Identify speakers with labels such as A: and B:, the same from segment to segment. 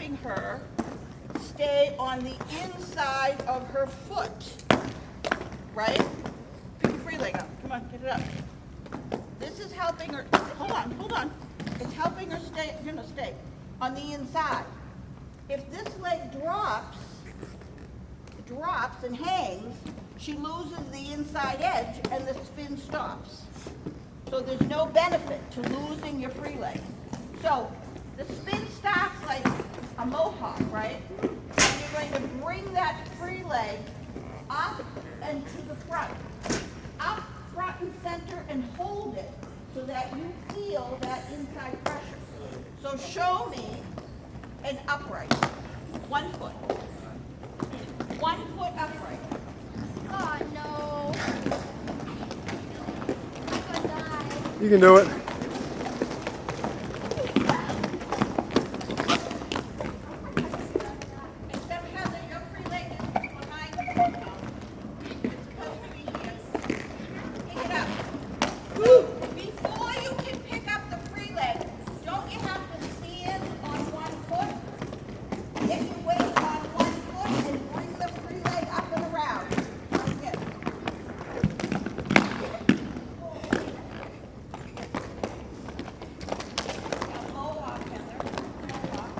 A: helping her stay on the inside of her foot, right? Pick your free leg up. Come on, get it up. This is helping her. Hold on. It's helping her stay on the inside. If this leg drops and hangs, she loses the inside edge and the spin stops. So there's no benefit to losing your free leg. So the spin stops like a mohawk, right? And you're going to bring that free leg up and to the front. Up, front and center, and hold it so that you feel that inside pressure. So show me an upright. 1 foot. 1 foot upright.
B: Oh no. I'm gonna die.
C: You can do it.
A: Except Heather, your free leg is behind you. It's supposed to be here. Pick it up. Woo. Before you can pick up the free leg, don't you have to stand on 1 foot? Get your weight on 1 foot and bring the free leg up and around. Again. A mohawk, Heather. Mohawk.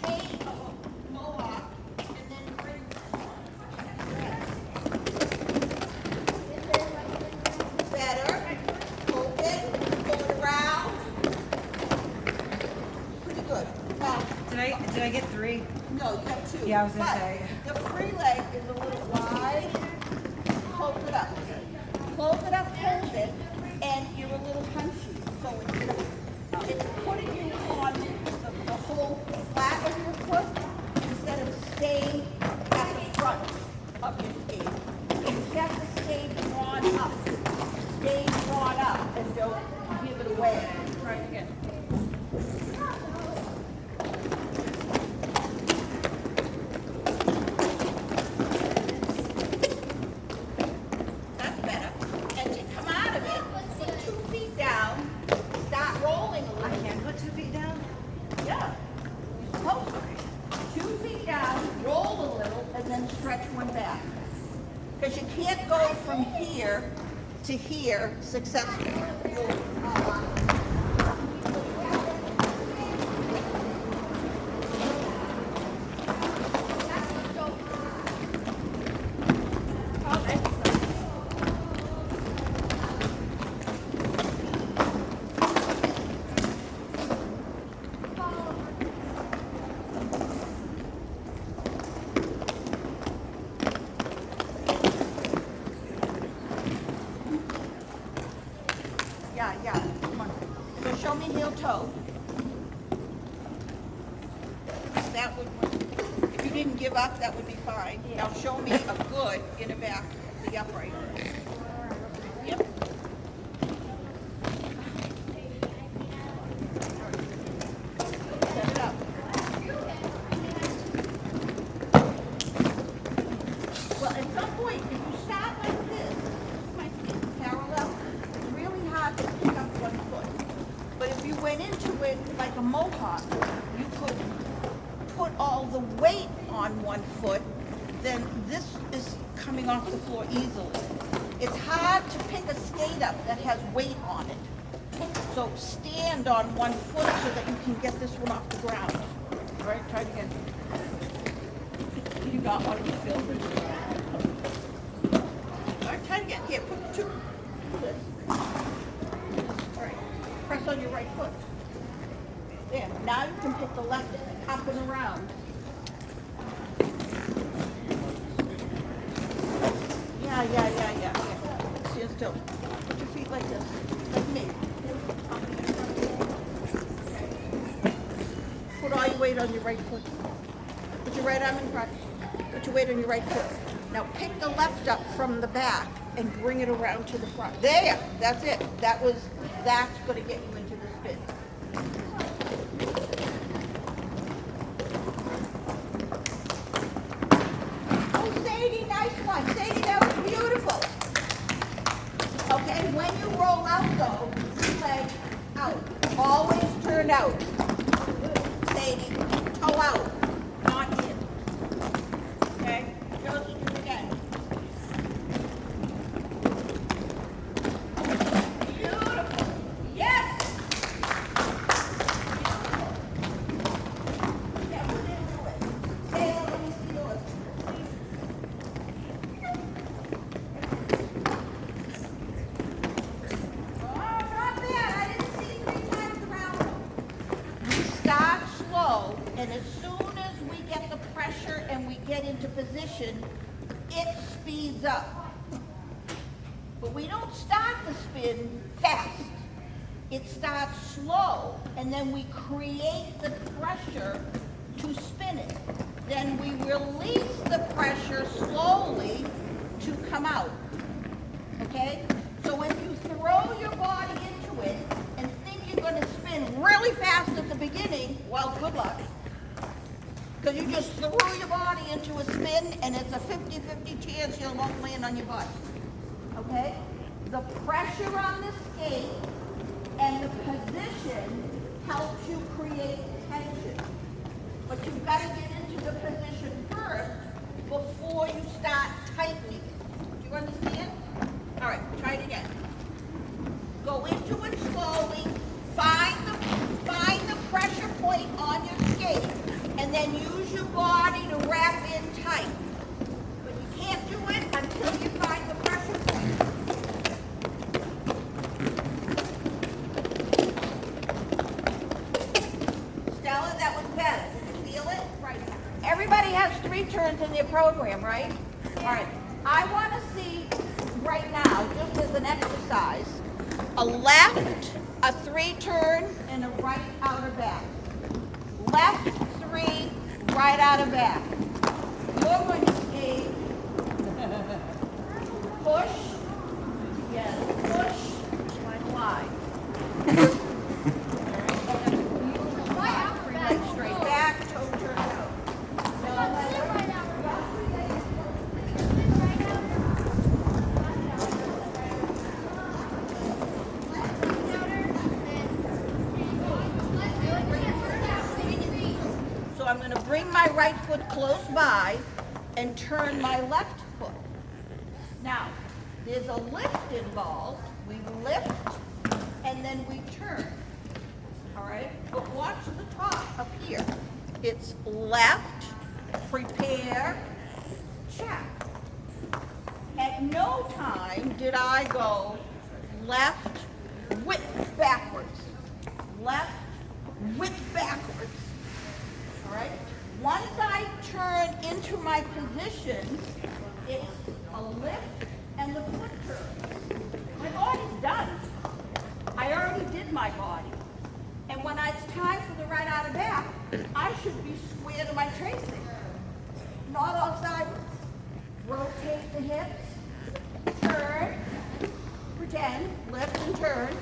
A: Cane of a mohawk, and then bring. Better. Open. Pull it around. Pretty good. Now,
D: Did I get 3?
A: no, you have 2.
D: Yeah, I was gonna
A: But
D: say.
A: the free leg is a little wide. Close it up. Close it up, hold it, and you're a little punchy. So it's putting you on the whole flat of your foot instead of staying at the front of your skate. You have to stay drawn up. Stay drawn up and don't give it away. Try it again. That's better. And to come out of it, put 2 feet down, start rolling a
D: I
A: little.
D: can put 2 feet down?
A: Yeah. You're supposed to. 2 feet down, roll a little, and then stretch one back. Because you can't go from here to here successfully. Yeah. Come on. So show me heel toe. That would, if you didn't give up, that would be fine. Now show me a good in the back, the upright. Yep. Set it up. Well, at some point, if you start like this my feet parallel, it's really hard to pick up 1 foot. But if you went into it like a mohawk, you could put all the weight on 1 foot, then this is coming off the floor easily. It's hard to pick a skate up that has weight on it. So stand on 1 foot so that you can get this one off the ground. All right, try it again. You got one of the builders. All right, try it again. Here, put 2. This. All right, press on your right foot. There, now you can put the left up and around. Yeah. Stand still. Put your feet like this, like me. Put all your weight on your right foot. Put your right arm in front. Put your weight on your right foot. Now pick the left up from the back and bring it around to the front. There, that's it. That's going to get you into the spin. Oh, Sadie, nice one. Sadie, that was beautiful. Okay, when you roll out though, leg out. Always turn out. Sadie, toe And as soon as we get the pressure and we get into position, it speeds up. But we don't start the spin fast. It starts slow, and then we create the pressure to spin it. Then we release the pressure slowly to come out. Okay? So if you throw your body into it and think you're going to spin really fast at the beginning, well, good luck. Because you just threw your body into a spin, and it's a 50-50 chance you won't land on your butt. Okay? The pressure on the skate and the position helps you create tension. But you've got to get into the position first before you start tightening it. Do you understand? All right, try it again. Go into it slowly, find the pressure point on your skate, and then use your body to wrap in tight. But you can't do it until you find the pressure point. Stella, that was better. Did you feel it? Right. Everybody has 3 turns in their program, right? All right. I want to see right now, just as an exercise, a left, a 3-turn, and a right outer back. Left 3, right outer back. You're going to skate. Push. Yes, push. Slide. Free leg straight back, toe turn out. So I'm going to bring my right foot close by and turn my left foot. Now, there's a lift involved. We lift and then we turn. All right? But watch the top up here. It's left, prepare, check. At no time did I go left, whip backwards. Left, whip backwards. All right? Once I turn into my position, it's a lift and the foot turn. My body's done. I already did my body. And when it's time for the right out of back, I should be square to my tracing, not all sideways. Rotate the hips, turn, pretend, lift and turn,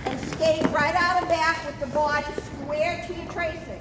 A: and skate right out of back with the body square to your tracing.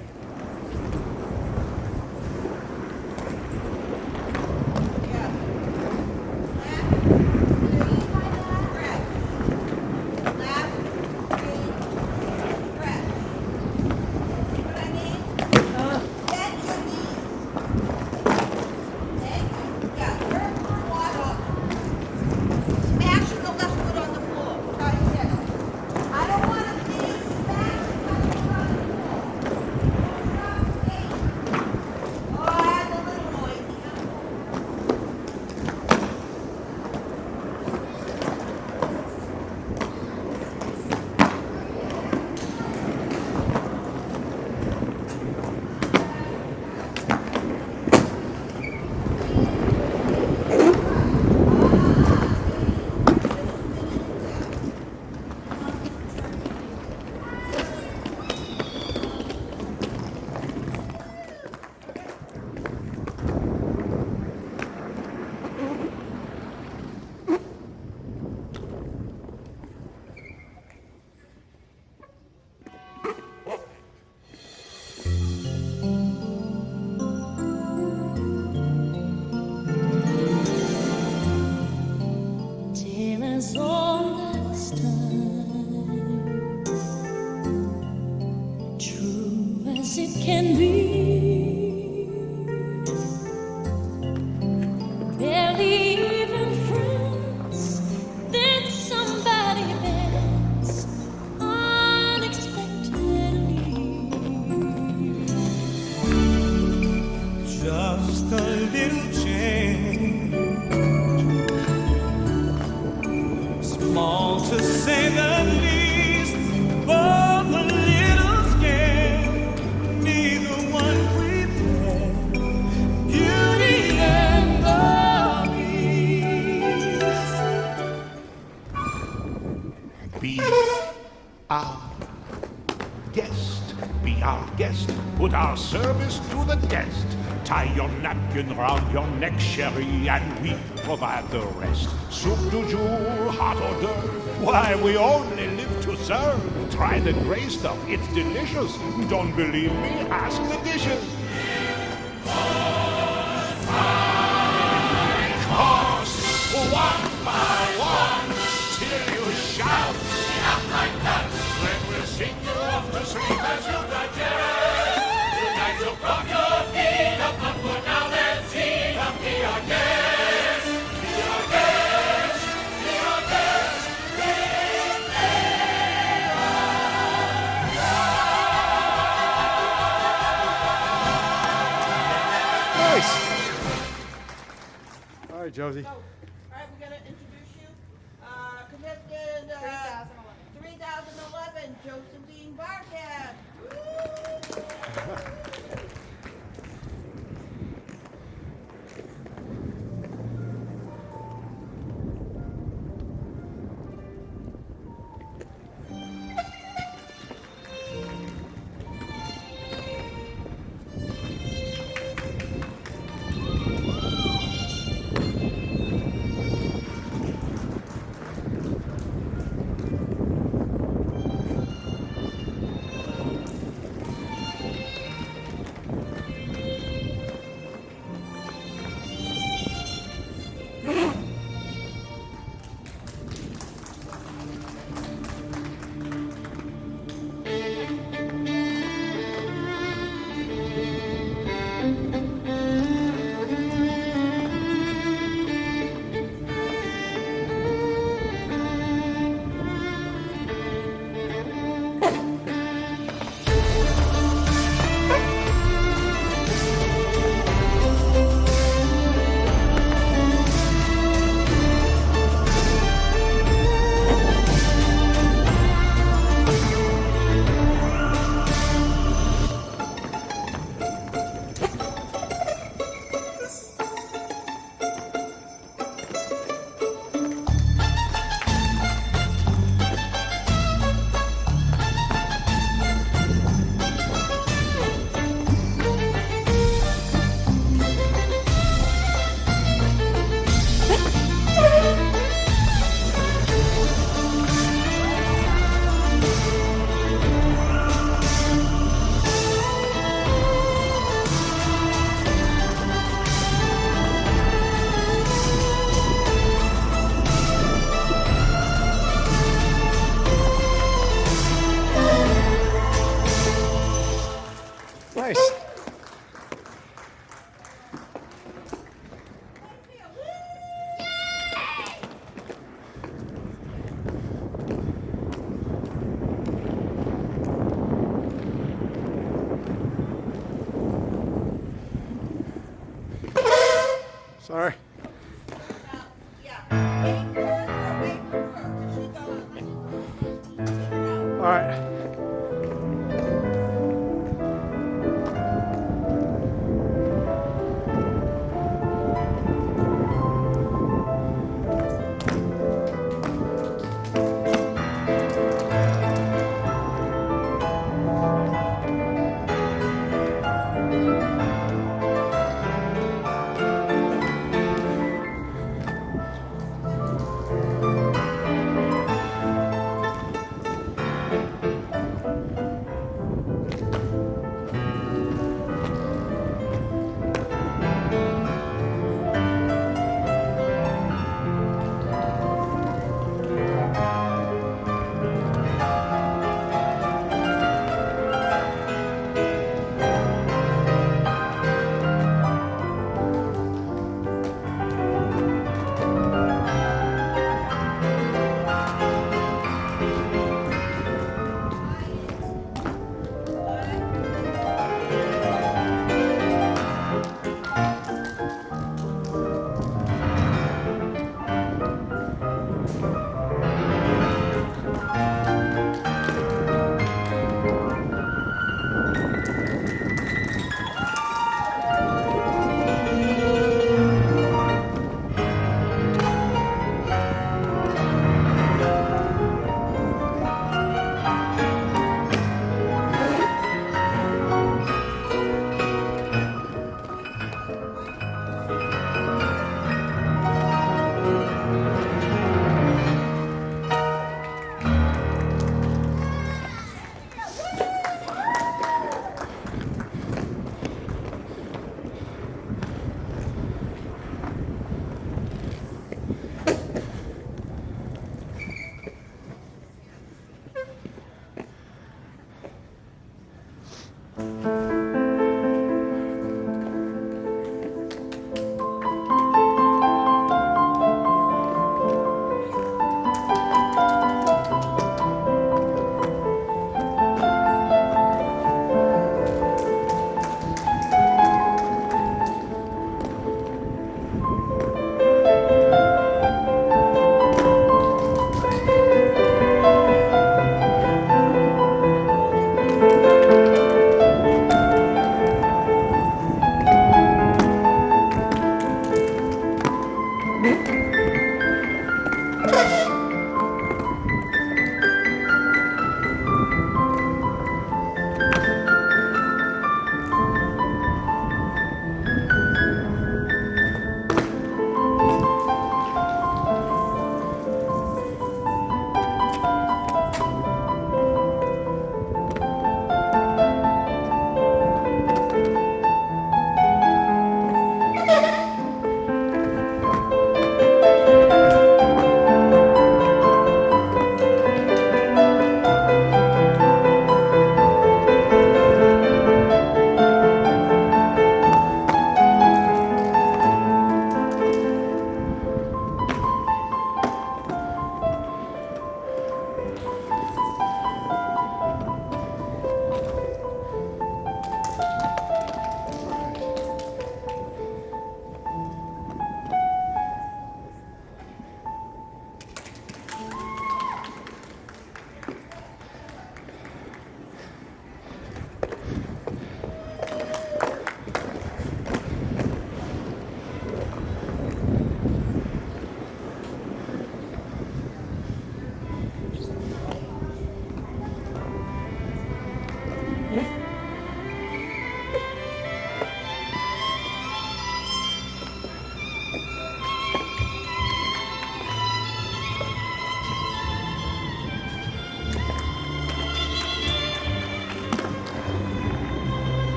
C: It can be barely even friends, then somebody else unexpectedly.
E: Just a little change, small to say the least, but a little scared. Neither one
F: guest. Be our guest, put our service to the test. Tie your napkin round your neck, sherry, and we provide the rest. Soup du jour, hot hors d'oeuvre, why we only live to serve. Try the gray stuff, it's delicious. Don't believe me? Ask the dishes. Course, one by one, till you shout. Enough like that. Then we'll sing you off to sleep as you digest. Tonight you'll prop your feet up, but for now let's eat up. Be our guest, be our guest, be our guest.
G: Nice. All right, Josie.
A: So, all right, we gotta introduce you. Contestant 3011, Josephine Barkat.
G: Nice. Sorry.
A: Yeah, wait for her or wait for her. She goes.
G: All right.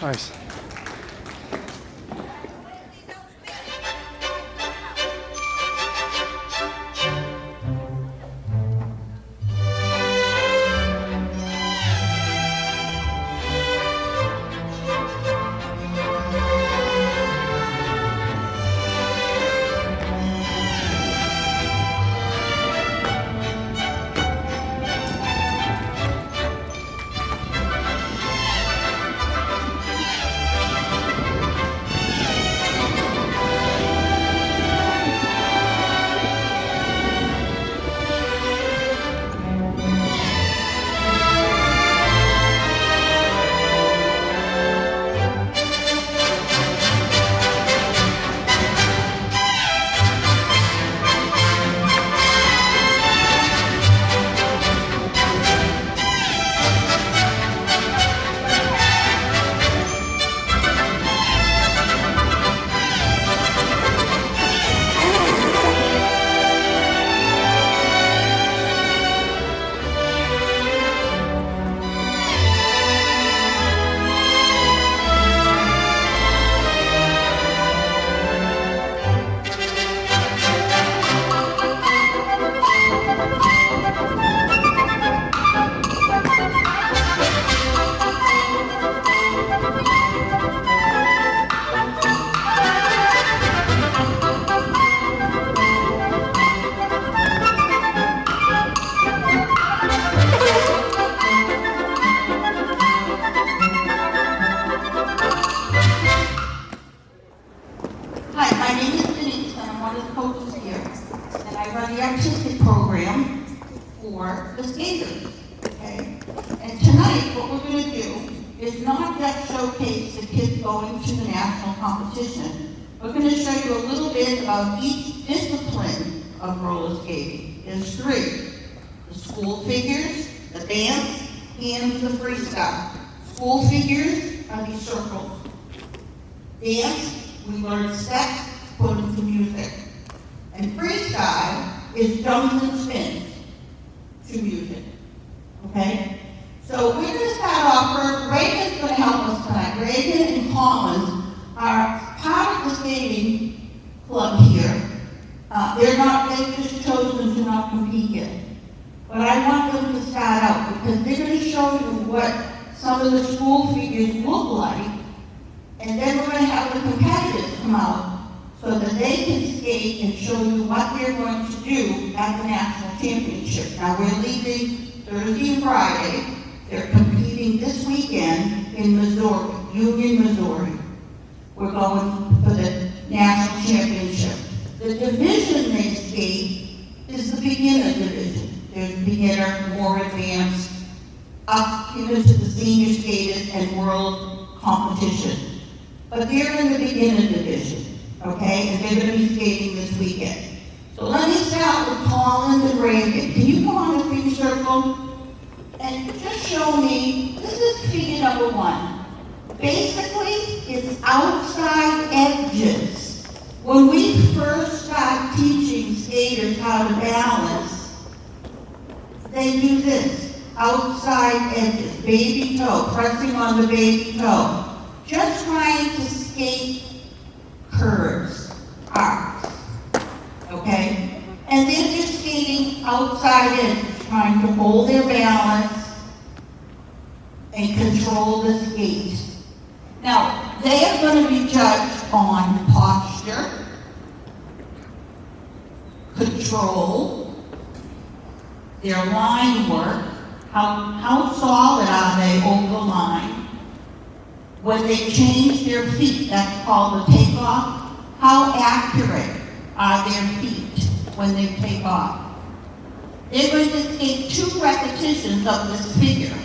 G: Nice.
A: Hi, my name is Denise, and I'm one of the coaches here, and I run the artistic program for the skaters, okay? And tonight, what we're gonna do is not just showcase the kids going to the national competition. We're gonna show you a little bit about each discipline of roller skating. There's three: the school figures, the dance, and the freestyle. School figures are these circles. Dance, we learn steps, put them to music. And freestyle is jumps and spins to music, okay? So we're gonna start off first. Reagan's gonna help us tonight. Reagan and Collins are part of the skating club here. They've just chosen to not compete yet. But I want them to start out because they're gonna show you what some of the school figures look like. And then we're going to have the competitors come out so that they can skate and show you what they're going to do at the national championship. Now, we're leaving Thursday and Friday. They're competing this weekend in Missouri, Union, Missouri. We're going for the national championship. The division they skate is the beginner division. There's beginner, more advanced, up even to the senior skaters and world competition. But they're in the beginner division, okay? And they're gonna be skating this weekend. So let me start with Collins and Reagan. Can you go on the free circle? And just show me, this is figure number one. Basically, it's outside edges. When we first start teaching skaters how to balance, they do this, outside edges, baby toe, pressing on the baby toe. Just trying to skate curves, arcs, okay? And they're just skating outside edges, trying to hold their balance and control the skate. Now, they are going to be judged on posture, control, their line work, how solid are they over the line. When they change their feet, that's called the takeoff. How accurate are their feet when they take off? They're going to skate 2 repetitions of this figure.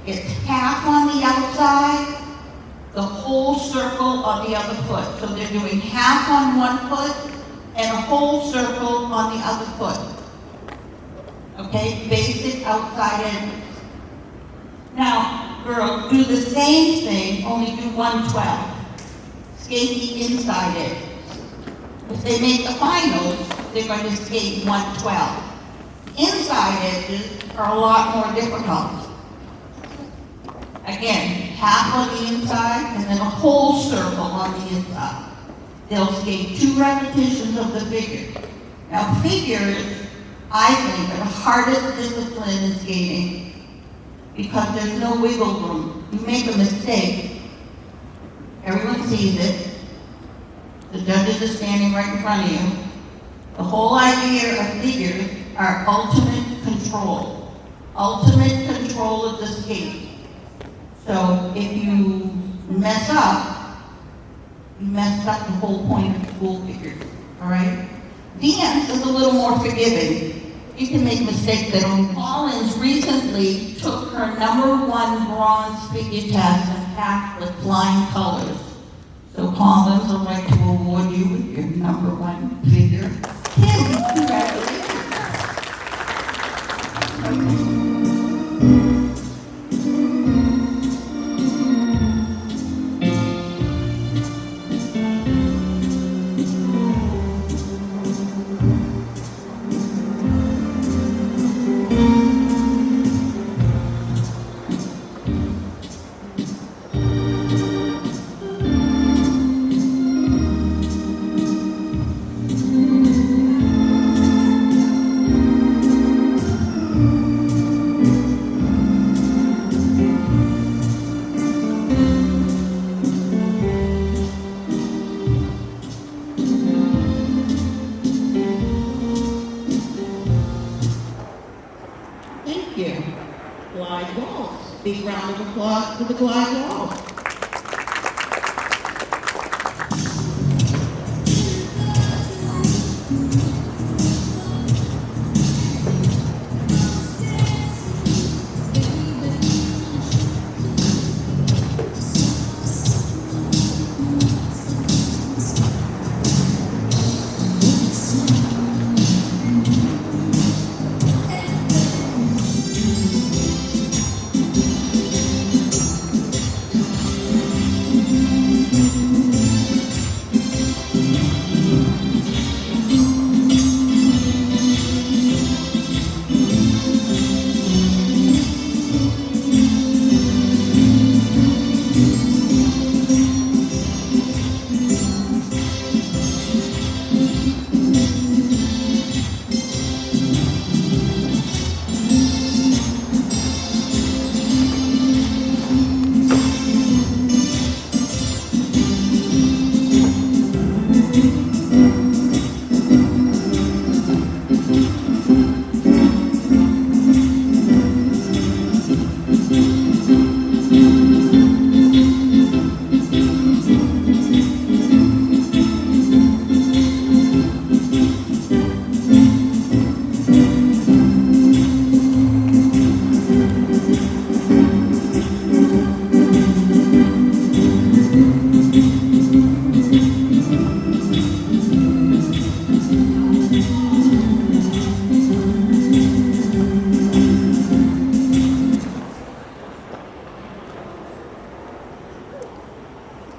A: It's half on the outside, the whole circle on the other foot. So they're doing half on one foot and a whole circle on the other foot. Okay, basic outside edges. Now, girls, do the same thing, only do 112. Skate the inside edge. If they make the finals, they're going to skate 112. Inside edges are a lot more difficult. Again, half on the inside and then a whole circle on the inside. They'll skate 2 repetitions of the figure. Now figures, I think, are the hardest discipline in skating because there's no wiggle room. You make a mistake, everyone sees it, the judges are standing right in front of you. The whole idea of figures are ultimate control of the skate. So if you mess up, you messed up the whole point of school figures, all right? Dance is a little more forgiving. You can make mistakes at all. Collins recently took her #1 bronze figure test and passed with flying colors. So Collins, I'd like to award you with your #1 figure. Kim, congratulations. Thank you. Glide walls. Big round of applause for the glide walls.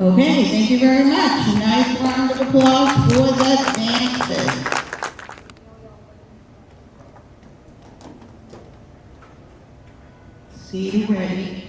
A: Okay, thank you very much. Nice round of applause for the dancers. See you ready.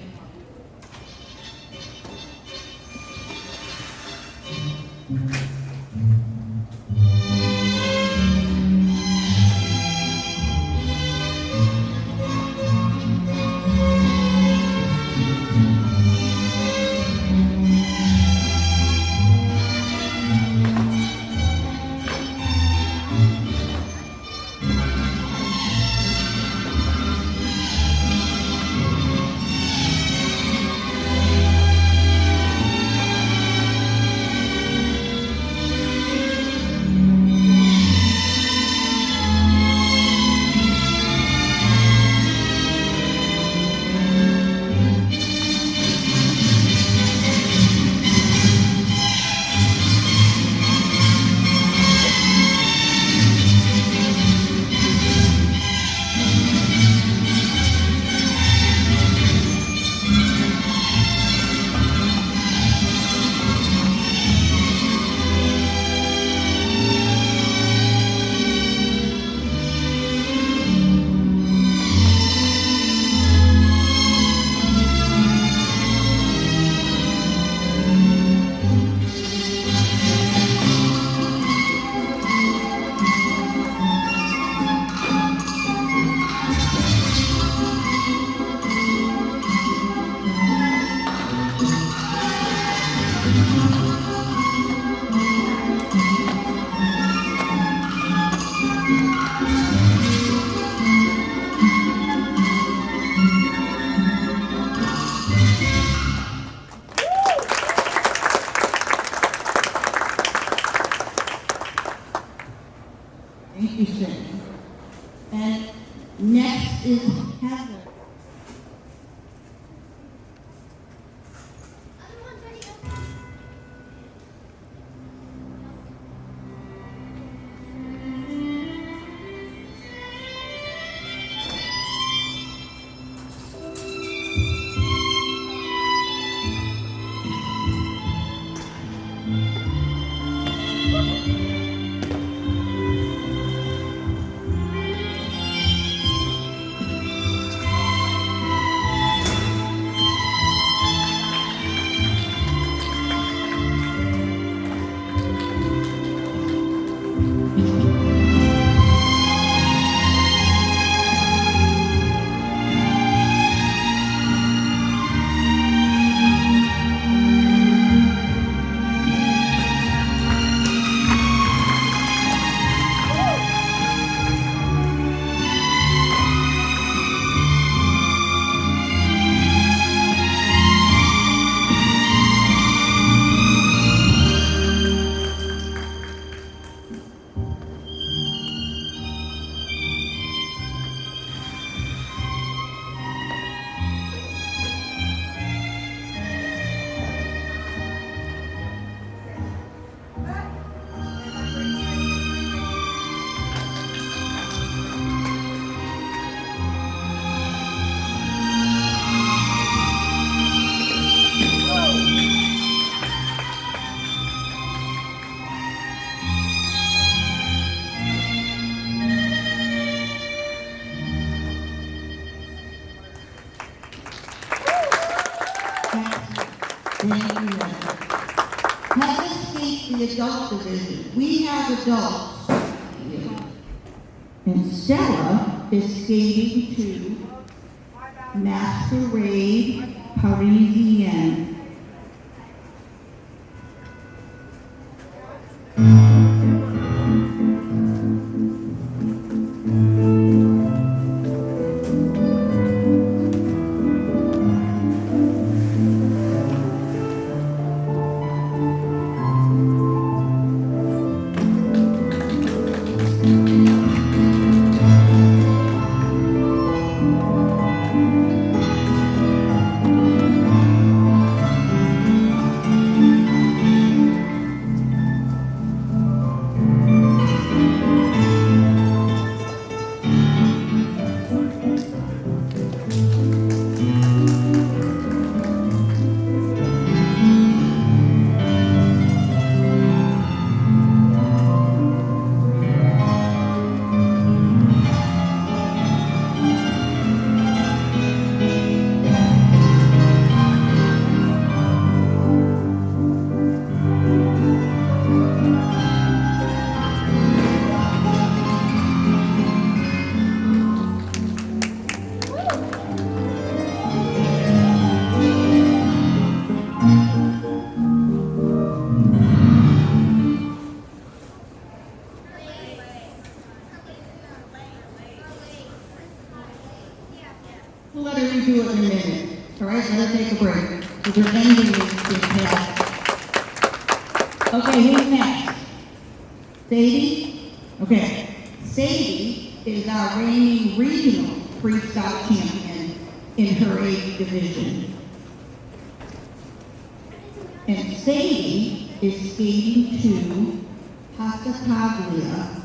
H: Thank you, Cindy. And next is Heather. VXSkate, the adult division. We have adults here. And Stella is skating to Masquerade Parisienne. We'll let her redo it in a minute. All right, let her take a break. Because her ending is bad. Okay, who's next? Sadie? Okay. Sadie is our reigning regional freestyle champion in her age division. And Sadie is skating to Pascaglia.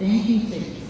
H: Thank you, Sadie.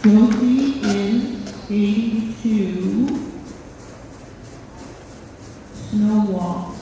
H: Josie is 82. Snow walks.